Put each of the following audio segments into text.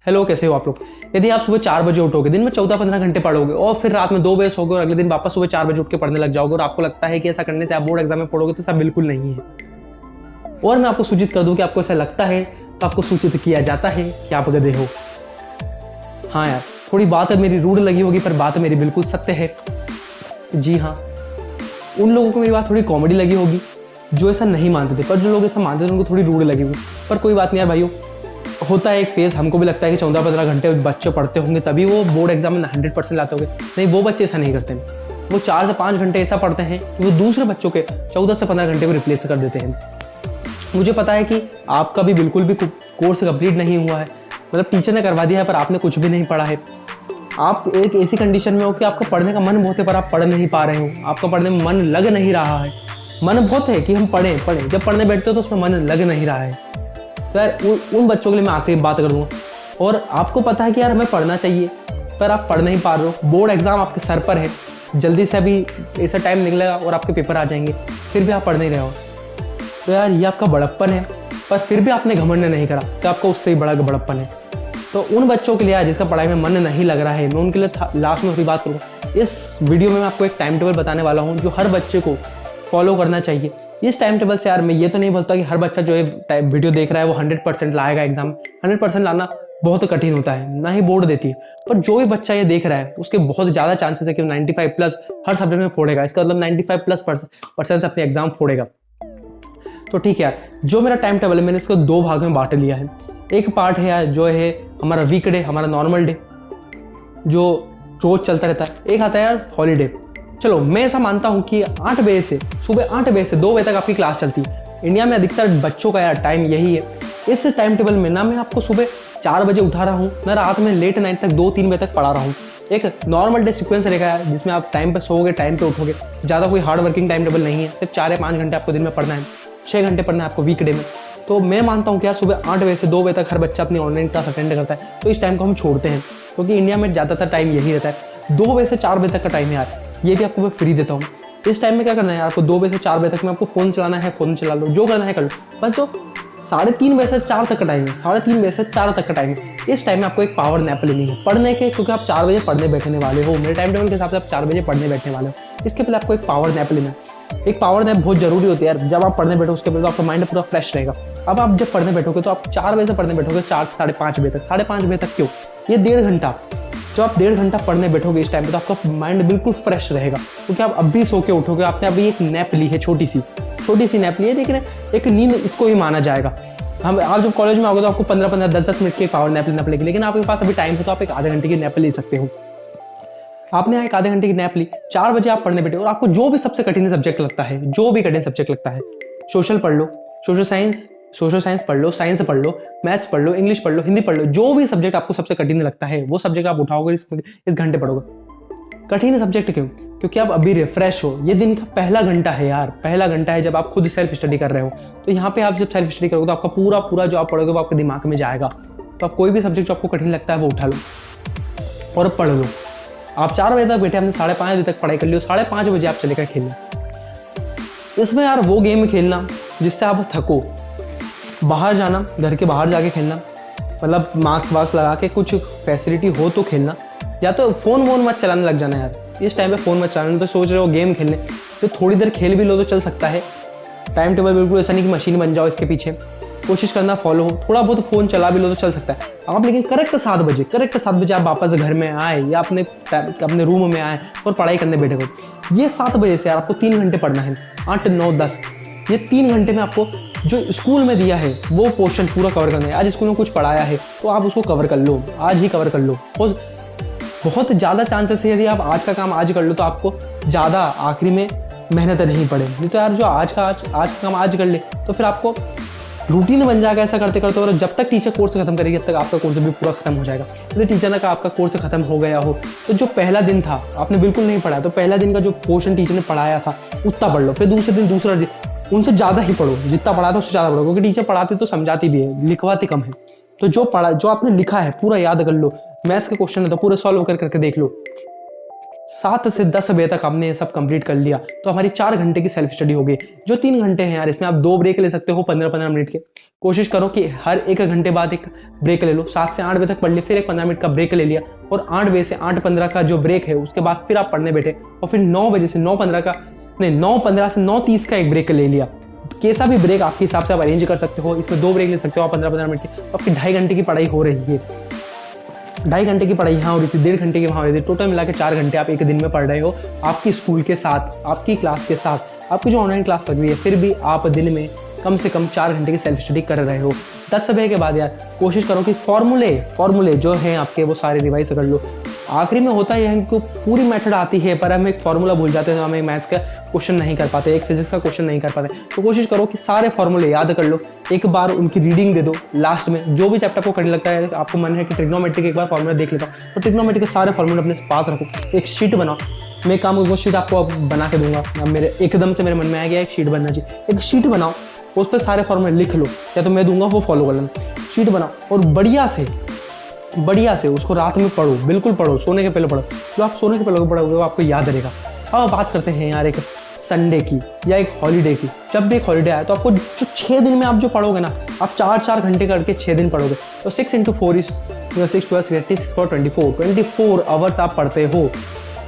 Hello, कैसे हो आप लोग। यदि आप सुबह 4 बजे उठोगे, दिन में 14-15 घंटे पढ़ोगे और फिर रात में 2 बजे सोओगे और अगले दिन वापस सुबह 4 बजे उठ के पढ़ने लग जाओगे और आपको लगता है कि ऐसा करने से आप बोर्ड एग्जाम में पढ़ोगे, तो ऐसा बिल्कुल नहीं है। और मैं आपको सूचित कर दूं कि आपको ऐसा लगता है तो आपको सूचित किया जाता है कि आप गधे हो। हाँ यार, थोड़ी बात मेरी रूड लगी होगी पर बात मेरी बिल्कुल सत्य है। जी हाँ, उन लोगों को मेरी बात थोड़ी कॉमेडी लगी होगी जो ऐसा नहीं मानते थे, पर जो लोग ऐसा मानते थे उनको थोड़ी रूड लगी होगी। पर कोई बात नहीं यार भाइयों, होता है एक फेज। हमको भी लगता है कि 14-15 घंटे बच्चे पढ़ते होंगे तभी वो बोर्ड एग्जाम में 100% लाते होंगे। नहीं, वो बच्चे ऐसा नहीं करते हैं। वो 4 से 5 घंटे ऐसा पढ़ते हैं कि वो दूसरे बच्चों के 14 से 15 घंटे को रिप्लेस कर देते हैं। मुझे पता है कि आपका भी बिल्कुल भी कोर्स कंप्लीट नहीं हुआ है, मतलब टीचर ने करवा दिया है पर आपने कुछ भी नहीं पढ़ा है। आप एक ऐसी कंडीशन में हो कि आपको पढ़ने का मन बहुत है पर आप पढ़ नहीं पा रहे हो, आपका पढ़ने में मन लग नहीं रहा है। मन बहुत है कि हम पढ़ें, जब पढ़ने बैठते हो तो उसमें मन लग नहीं रहा है। तो यार उन बच्चों के लिए मैं आखिरी बात कर दूंगा। और आपको पता है कि यार हमें पढ़ना चाहिए पर आप पढ़ नहीं पा रहे हो, बोर्ड एग्जाम आपके सर पर है, जल्दी से अभी ऐसा टाइम निकलेगा और आपके पेपर आ जाएंगे, फिर भी आप पढ़ नहीं रहे हो। तो यार ये आपका बड़प्पन है, पर फिर भी आपने घमंड नहीं करा तो आपका उससे ही बड़ा बड़प्पन है। तो उन बच्चों के लिए यार जिसका पढ़ाई में मन नहीं लग रहा है, मैं उनके लिए लास्ट में थोड़ी बात करूँगा। इस वीडियो में मैं आपको एक टाइम टेबल बताने वाला हूँ जो हर बच्चे को फॉलो करना चाहिए। इस टाइम टेबल से यार मैं ये तो नहीं बोलता कि हर बच्चा जो है वीडियो देख रहा है वो 100% लाएगा एग्जाम। 100% लाना बहुत कठिन होता है, ना ही बोर्ड देती है। पर जो भी बच्चा ये देख रहा है उसके बहुत ज़्यादा चांसेस है कि 95+ हर सब्जेक्ट में फोड़ेगा। इसका मतलब 95+% अपने एग्जाम फोड़ेगा। तो ठीक है यार, जो मेरा टाइम टेबल है मैंने इसको 2 भाग में बांट लिया है। एक पार्ट है यार जो है हमारा वीकडे, हमारा नॉर्मल डे जो रोज चलता रहता है। एक आता है यार हॉलीडे। चलो मैं ऐसा मानता हूँ कि 8 बजे से सुबह 8 बजे से 2 बजे तक आपकी क्लास चलती है। इंडिया में अधिकतर बच्चों का यार टाइम यही है। इस टाइम टेबल में ना मैं आपको सुबह 4 बजे उठा रहा हूँ, ना रात में लेट नाइट तक 2-3 बजे तक पढ़ा रहा हूँ। एक नॉर्मल डे सीक्वेंस रहेगा यार जिसमें आप टाइम पे सोओगे, टाइम पे उठोगे। ज़्यादा कोई हार्ड वर्किंग टाइम टेबल नहीं है, सिर्फ 4 या 5 घंटे आपको दिन में पढ़ना है, 6 घंटे पढ़ना है आपको वीकडे में। तो मैं मानता हूँ कि यार सुबह 8 बजे से 2 बजे तक हर बच्चा अपनी ऑनलाइन क्लास अटेंड करता है, तो इस टाइम को हम छोड़ते हैं क्योंकि इंडिया में ज़्यादातर टाइम यही रहता है। 2 बजे से 4 बजे तक का टाइम है यार, ये भी आपको मैं फ्री देता हूँ। इस टाइम में क्या करना है आपको, 2 बजे से 4 बजे तक में आपको फ़ोन चलाना है, फ़ोन चला लो, जो करना है कर लो। बस जो 3:30 बजे से 4 तक का टाइम है, 3:30 बजे से 4 तक का टाइम है, इस टाइम में आपको एक पावर नैप लेनी है पढ़ने के, क्योंकि आप 4 बजे पढ़ने बैठने वाले हो। मेरे टाइम टेबल के हिसाब से आप 4 बजे पढ़ने बैठने वाले हो। इसके पहले आपको एक पावर नैप लेना है। एक पावर नैप बहुत जरूरी होती है यार, जब आप पढ़ने बैठो उसके पहले तो आपका माइंड पूरा फ्रेश रहेगा। अब आप जब पढ़ने बैठोगे तो आप 4 बजे से पढ़ने बैठोगे 4 से 5:30 बजे तक। 5:30 बजे तक क्यों? ये 1.5 घंटा, जब आप 1.5 घंटा पढ़ने बैठोगे इस टाइम पे तो आपका माइंड बिल्कुल फ्रेश रहेगा, क्योंकि आप अभी सो के उठोगे। आपने अभी एक नैप ली है, छोटी सी नैप ली है, लेकिन एक नींद इसको ही माना जाएगा। हम आप जब कॉलेज में आओगे तो आपको 15-15, 10-10 मिनट की पावर नैप लेना पड़ेगी, लेकिन आपके पास अभी टाइम है तो आप एक आधे घंटे की नैप ले सकते हो। आपने एक आधे घंटे की नैप ली, 4 बजे आप पढ़ने बैठे और आपको जो भी सबसे कठिन सब्जेक्ट लगता है, जो भी कठिन सब्जेक्ट लगता है, सोशल पढ़ लो, सोशल साइंस पढ़ लो, साइंस पढ़ लो, मैथ्स पढ़ लो, इंग्लिश पढ़ लो, हिंदी पढ़ लो, जो भी सब्जेक्ट आपको सबसे कठिन लगता है वो सब्जेक्ट आप उठाओगे, इस घंटे पढ़ोगे। कठिन सब्जेक्ट क्यों? क्योंकि आप अभी रिफ्रेश हो। ये दिन का पहला घंटा है यार, पहला घंटा है जब आप खुद सेल्फ स्टडी कर रहे हो। तो यहाँ पे आप जब सेल्फ स्टडी करोगे तो आपका पूरा जो आप पढ़ोगे वो आपके दिमाग में जाएगा। तो आप कोई भी सब्जेक्ट जो आपको कठिन लगता है वो उठा लो और पढ़ लो। आप 4 बजे तक बैठे, आपने 5:30 बजे तक पढ़ाई कर ली, 5:30 बजे आप चलेकर खेलना। इसमें यार वो गेम खेलना जिससे आप थको, बाहर जाना, घर के बाहर जाके खेलना, मतलब मास्क वास्क लगा के कुछ फैसिलिटी हो तो खेलना। या तो फ़ोन वोन मत चलाने लग जाना यार, इस टाइम पे फ़ोन मत चलाने। तो सोच रहे हो गेम खेलने, तो थोड़ी देर खेल भी लो तो चल सकता है। टाइम टेबल बिल्कुल ऐसा नहीं कि मशीन बन जाओ इसके पीछे, कोशिश करना फॉलो हो। थोड़ा बहुत फ़ोन चला भी लो तो चल सकता है आप, लेकिन करेक्ट 7 बजे आप वापस घर में आए या अपने रूम में आए और पढ़ाई करने बैठे हो। ये 7 बजे से यार आपको 3 घंटे पढ़ना है, 8, 9, 10। ये 3 घंटे में आपको जो स्कूल में दिया है वो पोर्शन पूरा कवर करना है। आज स्कूल में कुछ पढ़ाया है तो आप उसको कवर कर लो, आज ही कवर कर लो। और बहुत ज़्यादा चांसेस है यदि आप आज का काम आज कर लो तो आपको ज़्यादा आखिरी में मेहनत नहीं पड़े। नहीं तो यार जो आज का काम आज कर ले तो फिर आपको रूटीन बन जाएगा ऐसा करते करते। और जब तक टीचर कोर्स खत्म करेगी तब तक आपका कोर्स भी पूरा खत्म हो जाएगा। यदि टीचर ने कहा आपका कोर्स खत्म हो गया हो तो जो पहला दिन था आपने बिल्कुल नहीं पढ़ा, तो पहला दिन का जो पोर्शन टीचर ने पढ़ाया था उतना पढ़ लो। फिर दूसरे दिन दूसरा दिन उनसे ज़्यादा ही पढ़ो, जितना पढ़ा था उससे ज़्यादा पढ़ो, क्योंकि टीचर पढ़ाती तो समझाती भी है, लिखवाती कम है। तो जो आपने लिखा है पूरा याद कर लो। मैथ्स के क्वेश्चन है तो पूरे सॉल्व करके देख लो। 7 से 10 बजे तक हमने ये सब कंप्लीट कर लिया तो हमारी 4 घंटे की सेल्फ स्टडी हो गई। जो 3 घंटे हैं यार, इसमें आप 2 ब्रेक ले सकते हो 15-15 मिनट के। कोशिश करो कि हर 1 घंटे बाद एक ब्रेक ले लो। 7 से 8 बजे तक पढ़ लिया, फिर एक 15 मिनट का ब्रेक ले लिया, और 8 बजे से 8:15 का जो ब्रेक है उसके बाद फिर आप पढ़ने बैठे, और फिर 9 बजे से 9:15 से 9:30 का एक ब्रेक ले लिया। कैसा भी ब्रेक आपके हिसाब से आप अरेंज कर सकते हो। इसमें 2 ब्रेक ले सकते हो आप 15-15 मिनट के, तो आपकी 2.5 घंटे की पढ़ाई हो रही है। 2.5 घंटे की पढ़ाई यहाँ हो रही थी, 1.5 घंटे की वहाँ हो रही थी, टोटल मिला के 4 घंटे आप एक दिन में पढ़ रहे हो आपकी स्कूल के साथ, आपकी क्लास के साथ, आपकी जो ऑनलाइन क्लास लग रही है। फिर भी आप दिन में कम से कम 4 घंटे की सेल्फ स्टडी कर रहे हो। 10 बजे के बाद यार कोशिश करो कि फॉर्मूले जो हैं आपके वो सारे रिवाइज कर लो। आखिरी में होता यह है कि पूरी मेथड आती है पर हम एक फॉर्मूला भूल जाते हैं, हम एक मैथ्स का क्वेश्चन नहीं कर पाते, एक फिजिक्स का क्वेश्चन नहीं कर पाते। तो कोशिश करो कि सारे फॉर्मूले याद कर लो, एक बार उनकी रीडिंग दे दो लास्ट में। जो भी चैप्टर को करने लगता है, आपको मन है कि ट्रिग्नोमेट्री के एक बार फॉर्मूला देख लेता हूँ, तो ट्रिग्नोमेट्री के सारे फॉर्मूले अपने पास रखो, एक शीट बनाओ। मैं काम वो शीट आपको अब बना के दूंगा, अब मेरे एकदम से मेरे मन में आ गया एक शीट बनना चाहिए। एक शीट बनाओ, उस पर सारे फॉर्मूले लिख लो, या तो मैं दूंगा वो फॉलो कर लेना। शीट बनाओ और बढ़िया से उसको रात में पढ़ो, बिल्कुल पढ़ो, सोने के पहले पढ़ो। जो आप सोने के पहले पढ़ोगे वो आपको याद रहेगा। अब बात करते हैं यार एक संडे की या एक हॉलीडे की। जब भी एक हॉलीडे आए तो आपको जो 6 दिन में आप जो पढ़ोगे ना, आप 4-4 घंटे करके 6 दिन पढ़ोगे, तो 6 × 4 is 6 12 36 4 24 आवर्स आप पढ़ते हो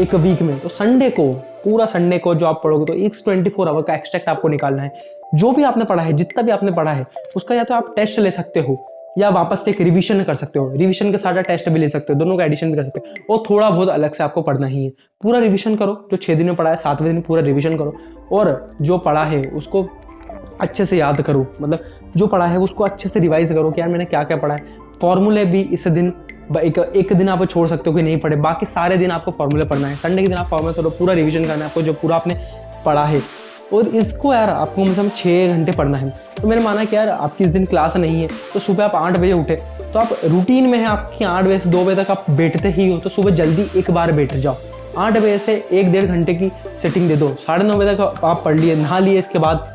एक वीक में। तो संडे को, पूरा संडे को जो आप पढ़ोगे तो एक 24 आवर का एक्सट्रैक्ट आपको निकालना है। जो भी आपने पढ़ा है, जितना भी आपने पढ़ा है, उसका या तो आप टेस्ट ले सकते हो या वापस से एक रिवीजन कर सकते हो। रिवीजन के साथ टेस्ट भी ले सकते हो, दोनों का एडिशन भी कर सकते हो। और थोड़ा बहुत अलग से आपको पढ़ना ही है। पूरा रिवीजन करो, जो 6 दिन में पढ़ा है 7वें दिन पूरा रिवीजन करो, और जो पढ़ा है उसको अच्छे से याद करो। मतलब जो पढ़ा है उसको अच्छे से रिवाइज करो कि यार मैंने क्या क्या पढ़ा है। फॉर्मूले भी इस दिन एक दिन आप छोड़ सकते हो कि नहीं पढ़े, बाकी सारे दिन आपको फॉर्मूले पढ़ना है। संडे के दिन आप फॉर्मूले करो, पूरा रिवीजन करना है आपको जो पूरा आपने पढ़ा है, और इसको यार आपको कम से कम 6 घंटे पढ़ना है। तो मैंने माना कि यार आपकी इस दिन क्लास नहीं है, तो सुबह आप 8 बजे उठे, तो आप रूटीन में है आपकी 8 बजे से 2 बजे तक आप बैठते ही हो, तो सुबह जल्दी एक बार बैठ जाओ। 8 बजे से 1-1.5 घंटे की सेटिंग दे दो, 9:30 बजे तक आप पढ़ लिए, नहा लिए। इसके बाद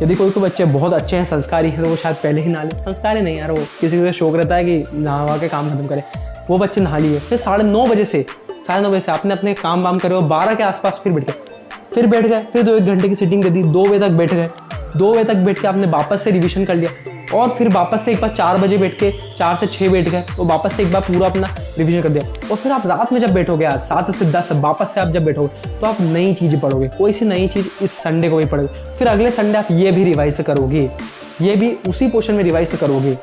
यदि कोई बच्चे बहुत अच्छे हैं, संस्कारी है, तो वो शायद पहले ही नहा ले। संस्कारी नहीं यार, वो किसी को शौक रहता है कि नहा के काम खत्म करे, वो बच्चे नहा लिए। फिर 9:30 बजे से आपने अपने काम वाम करे, 12 के आसपास फिर बैठ गए, फिर 2-1 घंटे की सीटिंग दे दी, 2 बजे तक बैठ गए। 2 बजे तक बैठ के आपने वापस से रिवीजन कर लिया, और फिर वापस से एक बार 4 बजे बैठ के 4 से 6 बैठ गए, तो वापस से एक बार पूरा अपना रिवीजन कर दिया। और फिर आप रात में जब बैठोगे यार 7 से 10 वापस से आप जब बैठोगे, तो आप नई चीज़ पढ़ोगे, कोई सी नई चीज़ इस संडे को भी पढ़ोगे। फिर अगले संडे आप ये भी रिवाइज करोगे, ये भी उसी पोर्शन में रिवाइज करोगे।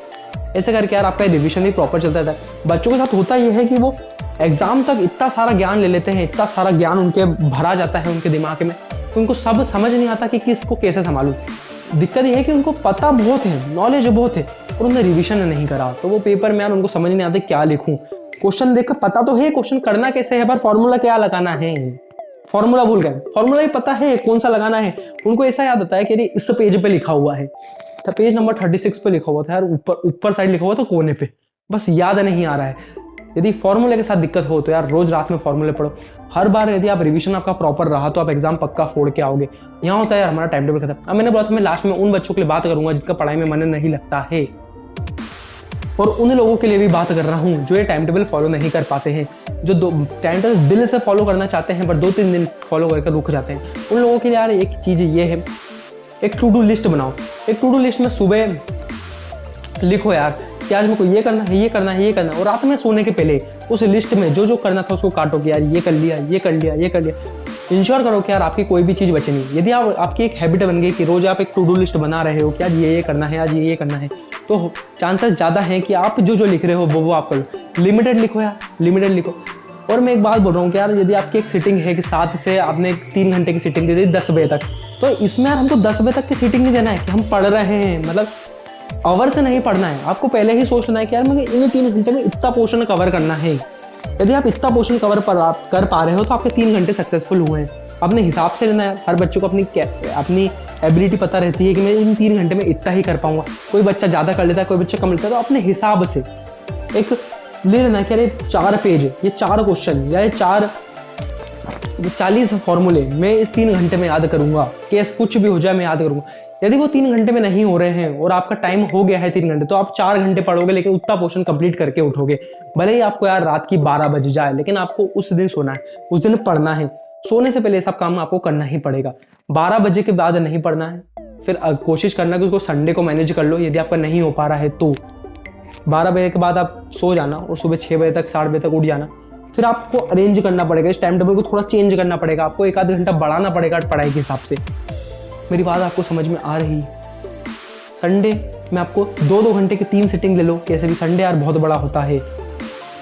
ऐसे करके यार आपका रिवीजन भी प्रॉपर चलता था। बच्चों के साथ होता यह है कि वो एग्जाम तक इतना सारा ज्ञान ले लेते हैं, इतना सारा ज्ञान उनके भरा जाता है उनके दिमाग में, उनको सब समझ नहीं आता कि किसको कैसे संभालूं। दिक्कत यह है कि उनको पता बहुत है, नॉलेज बहुत है, और उन्होंने रिवीजन नहीं करा, तो वो पेपर में यार उनको समझ नहीं आता क्या लिखूं। क्वेश्चन देखकर पता तो है क्वेश्चन करना कैसे है, पर फॉर्मूला क्या लगाना है, फॉर्मूला भूल गए। फॉर्मूला ही पता है कौन सा लगाना है, उनको ऐसा याद आता है कि इस पेज पे लिखा हुआ है, था पेज नंबर 36 पे लिखा हुआ था यार, ऊपर साइड लिखा हुआ था कोने पे, बस याद नहीं आ रहा है। यदि फॉर्मूले के साथ दिक्कत हो तो यार रोज रात में फॉर्मूले पढ़ो। हर बार यदि आप रिवीजन आपका प्रॉपर रहा तो आप एग्जाम पक्का फोड़ के आओगे। यहाँ होता है यार हमारा टाइम टेबल खत्म। अब मैंने बोला था मैं लास्ट में उन बच्चों के लिए बात करूंगा जिनका पढ़ाई में मन नहीं लगता है, और उन लोगों के लिए भी बात कर रहा हूँ जो ये टाइम टेबल फॉलो नहीं कर पाते हैं, जो टाइम टेबल दिल से फॉलो करना चाहते हैं पर 2-3 दिन फॉलो करके रुक जाते हैं। उन लोगों के लिए यार एक चीज़ ये है, एक टू डू लिस्ट बनाओ। एक टू डू लिस्ट में सुबह लिखो यार कि आज मेरे को ये करना है, ये करना है, ये करना है, और रात में सोने के पहले उस लिस्ट में जो जो करना था उसको काटो कि यार ये कर लिया, ये कर लिया, ये कर लिया। इंश्योर करो कि यार आपकी कोई भी चीज़ बचे नहीं। यदि आपकी एक हैबिट बन गई कि रोज आप एक टू डू लिस्ट बना रहे हो कि आज ये करना है, आज ये करना है, तो चांसेस ज़्यादा हैं कि आप जो लिख रहे हो वो आप कर लो। लिमिटेड लिखो यार, लिमिटेड लिखो। और मैं एक बात बोल रहा हूँ कि यार यदि आपकी एक सीटिंग है कि 7 से आपने 3 घंटे की सीटिंग दे दी 10 बजे तक, तो इसमें यार हमको 10 बजे तक की सीटिंग नहीं देना है कि हम पढ़ रहे हैं, मतलब आवर से नहीं पढ़ना है। आपको पहले ही सोचना है कि यार मुझे इन 3 घंटे में इतना पोर्शन कवर करना है। यदि आप इतना पोर्शन कवर कर पा रहे हो तो आपके 3 घंटे सक्सेसफुल हुए हैं। अपने हिसाब से लेना है। हर बच्चे को अपनी एबिलिटी पता रहती है कि मैं इन 3 घंटे में इतना ही कर पाऊंगा। कोई बच्चा ज़्यादा कर लेता है, कोई बच्चा कम लेता है, तो अपने हिसाब से एक ले लेना है कि अरे 4 पेज, ये 4 क्वेश्चन या ये 40 फॉर्मूले मैं इस 3 घंटे में याद करूंगा, केस कुछ भी हो जाए मैं याद करूंगा। यदि वो 3 घंटे में नहीं हो रहे हैं और आपका टाइम हो गया है 3 घंटे, तो आप 4 घंटे पढ़ोगे, लेकिन उतना पोर्शन कंप्लीट करके उठोगे। भले ही आपको यार रात की 12 बज जाए, लेकिन आपको उस दिन सोना है, उस दिन पढ़ना है। सोने से पहले ये सब काम आपको करना ही पड़ेगा। 12 बजे के बाद नहीं पढ़ना है। फिर कोशिश करना कि उसको संडे को मैनेज कर लो, यदि आपका नहीं हो पा रहा है तो 12 बजे के बाद आप सो जाना और सुबह 6 बजे तक 7 बजे तक उठ जाना। फिर आपको अरेंज करना पड़ेगा, इस टाइम टेबल को थोड़ा चेंज करना पड़ेगा, आपको 1 आध घंटा बढ़ाना पड़ेगा पढ़ाई के हिसाब से। मेरी बात आपको समझ में आ रही है? संडे में आपको 2-2 घंटे की 3 सिटिंग ले लो, कैसे भी संडे यार बहुत बड़ा होता है।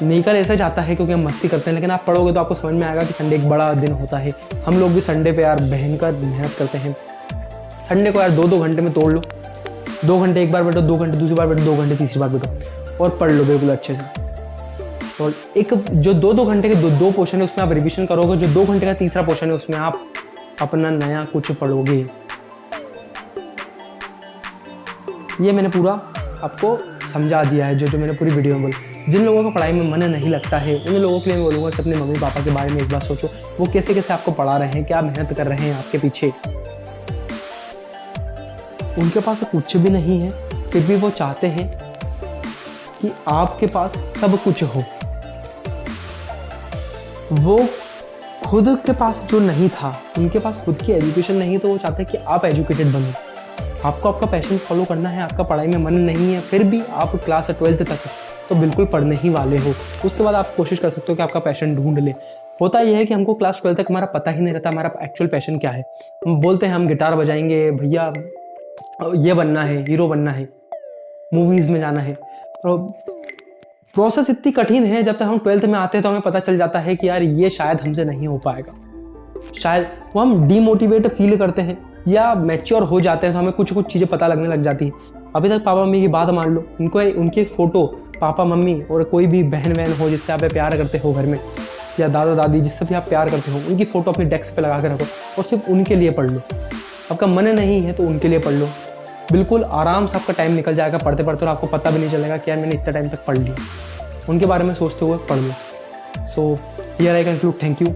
निकल ऐसे जाता है क्योंकि हम मस्ती करते हैं, लेकिन आप पढ़ोगे तो आपको समझ में आएगा कि संडे एक बड़ा दिन होता है। हम लोग भी संडे पे यार भयंकर मेहनत करते हैं। संडे को यार 2-2 घंटे में तोड़ लो। 2 घंटे एक बार बैठो, 2 घंटे दूसरी बार बैठो, 2 घंटे तीसरी बार बैठो और पढ़ लो बिल्कुल अच्छे से। और एक जो 2-2 घंटे के दो पोर्शन है उसमें आप रिविजन करोगे, जो 2 घंटे का तीसरा पोर्शन है उसमें आप अपना नया कुछ पढ़ोगे। ये मैंने पूरा आपको समझा दिया है, जो मैंने पूरी वीडियो में बोला। जिन लोगों का पढ़ाई में मन नहीं लगता है, उन लोगों के लिए मैं बोलूँगा कि अपने मम्मी पापा के बारे में एक बार सोचो, वो कैसे कैसे आपको पढ़ा रहे हैं, क्या मेहनत कर रहे हैं आपके पीछे। उनके पास कुछ भी नहीं है, फिर भी वो चाहते हैं कि आपके पास सब कुछ हो। वो खुद के पास जो नहीं था, उनके पास खुद की एजुकेशन नहीं, तो वो चाहते हैं कि आप एजुकेटेड बनो। आपको आपका पैशन फॉलो करना है, आपका पढ़ाई में मन नहीं है, फिर भी आप क्लास 12th तक तो बिल्कुल पढ़ने ही वाले हो। उसके बाद आप कोशिश कर सकते हो कि आपका पैशन ढूंढ ले। होता यह है कि हमको क्लास 12 तक हमारा पता ही नहीं रहता हमारा एक्चुअल पैशन क्या है। हम बोलते हैं हम गिटार बजाएंगे, भैया ये बनना है, हीरो बनना है, मूवीज़ में जाना है। प्रोसेस इतनी कठिन है, जब तक हम 12th में आते हैं तो हमें पता चल जाता है कि यार ये शायद हमसे नहीं हो पाएगा। शायद वो हम डीमोटिवेट फील करते हैं या मैच्योर हो जाते हैं तो हमें कुछ कुछ चीज़ें पता लगने लग जाती हैं। अभी तक पापा मम्मी की बात मान लो, उनकी फ़ोटो पापा मम्मी और कोई भी बहन वहन हो जिससे आप प्यार करते हो घर में, या दादा दादी जिससे भी आप प्यार करते हो, उनकी फ़ोटो अपनी डेस्क पे लगा के रखो और सिर्फ उनके लिए पढ़ लो। आपका मन नहीं है तो उनके लिए पढ़ लो। बिल्कुल आराम से आपका टाइम निकल जाएगा पढ़ते पढ़ते और आपको पता भी नहीं चलेगा कि यार मैंने इतना टाइम तक पढ़ लिया। उनके बारे में सोचते हुए पढ़ लो। So here I conclude, thank you.